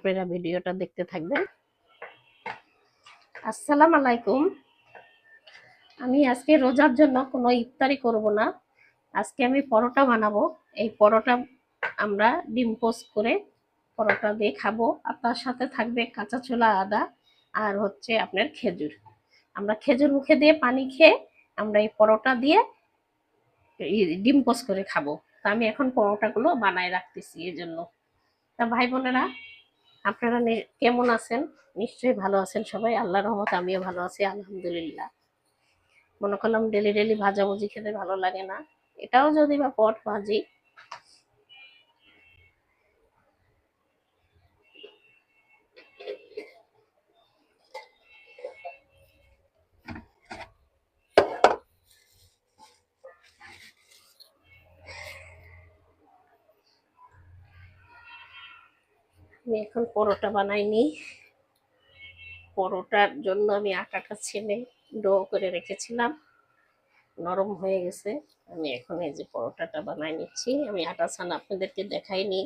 আপনারা ভিডিওটা দেখতে থাকবেন। আসসালামু আলাইকুম। আমি আজকে রোজার জন্য কোনো ইফতারি করব না। আজকে আমি পরোটা বানাবো। এই পরোটা আমরা ডিম পোস্ট করে পরোটা দিয়ে খাবো, আর তার সাথে থাকবে কাঁচা ছোলা, আদা, আর হচ্ছে আপনার খেজুর। আমরা খেজুর মুখে দিয়ে পানি খেয়ে আমরা এই পরোটা দিয়ে ডিম পোস্ট করে খাবো। তা আমি এখন পরোটাগুলো বানায় রাখতেছি এই জন্য। তা ভাই বোনেরা, আপনারা কেমন আছেন? নিশ্চয়ই ভালো আছেন সবাই, আল্লাহর রহমতে আমিও ভালো আছি আলহামদুলিল্লাহ। মনে করলাম ডেলি ডেলি ভাজাভুজি খেতে ভালো লাগে না, এটাও যদি বা পট ভাজি। আমি এখন পরোটা বানাইনি। পরোটার জন্য আমি আটাটা ছেনে ডো করে রেখেছিলাম, নরম হয়ে গেছে। আমি এখন এই যে পরোটাটা বানাই নিচ্ছি। আমি আটা ছানা আপনাদেরকে দেখাইনি।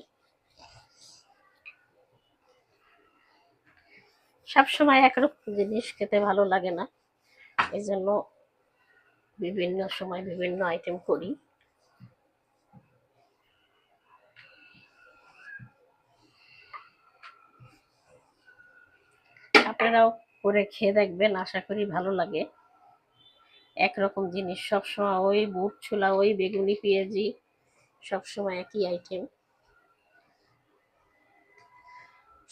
সবসময় একরকম জিনিস খেতে ভালো লাগে না, এই জন্য বিভিন্ন সময় বিভিন্ন আইটেম করি। আপনারাও করে খেয়ে দেখবেন, আশা করি ভালো লাগে। একরকম জিনিস সবসময় ওই বুট ছোলা, ওই বেগুনি পেঁয়াজি, সবসময় একই আইটেম,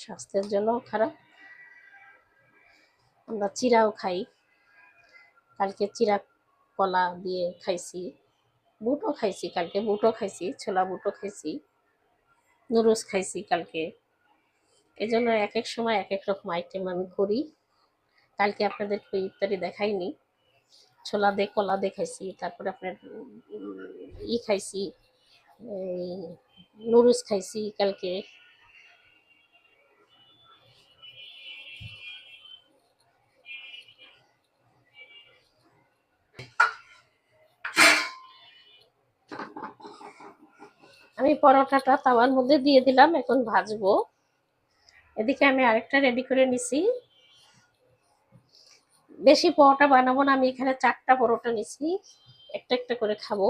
স্বাস্থ্যের জন্য খারাপ। আমরা চিড়াও খাই, কালকে চিড়া কলা দিয়ে খাইছি, বুটও খাইছি, কালকে বুটও খাইছি, ছোলা বুটও খাইছি, নুডলস খাইছি কালকে। এই জন্য এক এক সময় এক এক রকম আইটেম আমি করি। কালকে আপনাদের ইফতারি দেখাইনি, ছোলা দিয়ে কলা দিয়ে খাইছি, তারপরে আপনার খাইছি, এই নুডলস খাইছি কালকে। আমি পরোটাটা তাওয়ার মধ্যে দিয়ে দিলাম, এখন ভাজবো। এদিকে আমি আরেকটা রেডি করে নিছি। বেশি পরোটা বানাবো না, আমি এখানে 4টা পরোটা নিছি, একটা একটা করে খাবো।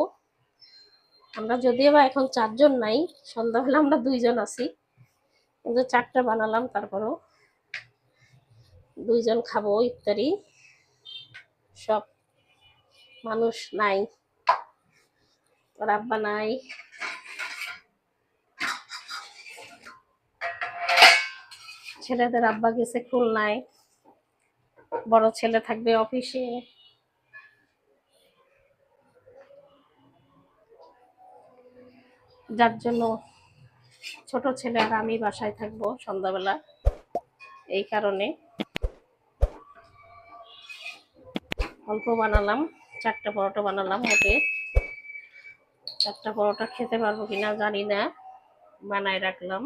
আমরা যদিও বা এখন 4 জন নাই, সন্ধ্যাবেলা আমরা 2 জন আছি, কিন্তু 4টা বানালাম, তারপরেও 2 জন খাবো ইফতারি। সব মানুষ নাই, ওর আব্বা নাই, ছেলেদের আব্বা গেছে খুলনায়, বড় ছেলে থাকবে অফিসে। যার জন্য ছোট ছেলে আর আমি বাসায় থাকবো সন্ধ্যাবেলা, এই কারণে অল্প বানালাম। 4টা পরোটা বানালাম, ওকে 4টা পরোটা খেতে পারবো কিনা জানি না, বানায় রাখলাম।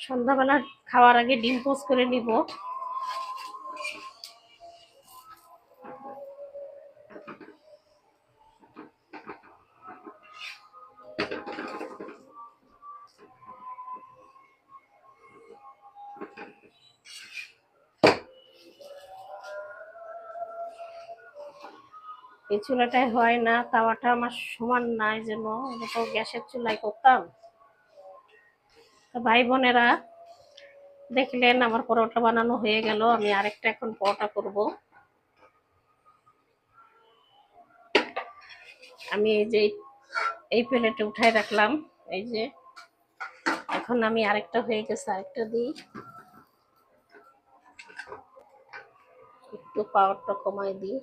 সন্ধ্যাবেলা খাওয়ার আগে ডিম পোস্ট করে নিব। এই চুলাটায় হয় না, তাওয়াটা আমার সমান নাই, যেন তো গ্যাসের চুলায় করতাম। ভাই বোনেরা, দেখলেন আমার পরোটা বানানো হয়ে গেল। আমি আরেকটা এখন পরোটা করব। আমি এই যে এই প্লেটে উঠাই রাখলাম, এই যে এখন আমি আরেকটা হয়ে গেছে, আরেকটা দিই। একটু পাওয়ারটা কমাই দিই।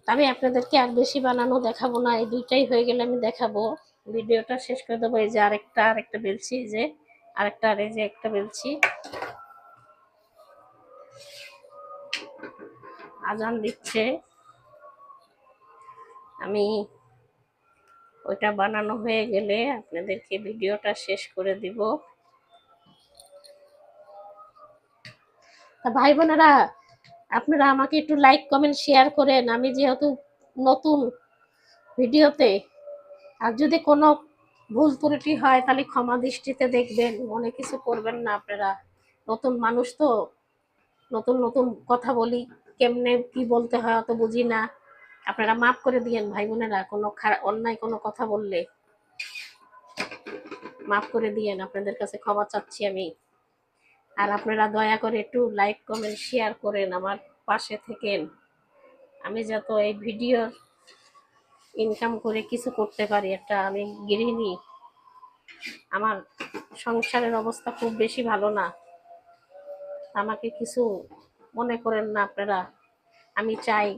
আমি আপনাদেরকে আর বেশি বানানো দেখাবো না, এই 2টাই হয়ে গেলে আমি দেখাবো, ভিডিওটা শেষ করে দেবো। এই যে আরেকটা বেলছি, এই যে আরেকটা, আর এই যে একটা বেলছি। আজান দিচ্ছে, আমি ওইটা বানানো হয়ে গেলে আপনাদেরকে ভিডিওটা শেষ করে দিব। তা ভাই বোনেরা, আপনারা আমাকে একটু লাইক কমেন্ট শেয়ার করেন, আমি যেহেতু নতুন ভিডিওতে। আর যদি কোনো ভুল ত্রুটি হয় তাহলে ক্ষমা দৃষ্টিতে দেখবেন, মনে কিছু করবেন না আপনারা। নতুন মানুষ তো, নতুন নতুন কথা বলি, কেমনে কি বলতে হয় অত বুঝি না। আপনারা মাফ করে দিয়েন ভাই বোনেরা, কোনো অন্যায় কোনো কথা বললে মাফ করে দিয়েন, আপনাদের কাছে ক্ষমা চাচ্ছি আমি। আর আপনারা দয়া করে একটু লাইক কমেন্ট শেয়ার করেন, আমার পাশে থেকেন, আমি যত এই ভিডিও ইনকাম করে কিছু করতে পারি। আমি গৃহিণী, আমার সংসারের অবস্থা খুব বেশি ভালো না, আমাকে কিছু মনে করেন না আপনারা। আমি চাই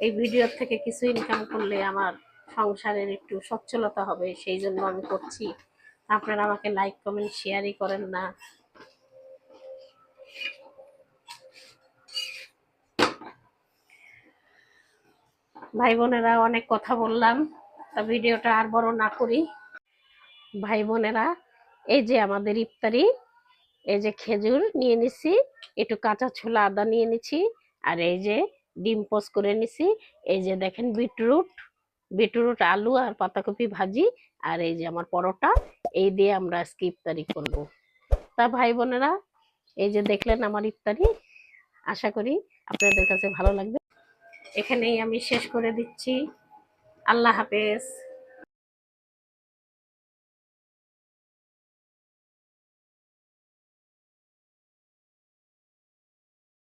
এই ভিডিওর থেকে কিছু ইনকাম করলে আমার সংসারের একটু সচ্ছলতা হবে, সেই জন্য আমি করছি। আপনারা আমাকে লাইক কমেন্ট শেয়ারই করেন না। ভাই বোনেরা, অনেক কথা বললাম, তা ভিডিওটা আর বড় না করি। ভাই বোনেরা, এই যে আমাদের ইফতারি, এই যে খেজুর নিয়ে নিছি, একটু কাঁচা ছোলা আদা নিয়ে নিছি, আর এই যে ডিম পোচ করে নিছি, এই যে দেখেন বিটরুট, বিটরুট আলু আর পাতাকপি ভাজি, আর এই যে আমার পরোটা, এই দিয়ে আমরা আজকে ইফতারি করব। তা ভাই বোনেরা, এই যে দেখলেন আমার ইফতারি, আশা করি আপনাদের কাছে ভালো লাগবে। এখানেই আমি শেষ করে দিচ্ছি। আল্লাহ হাফেজ।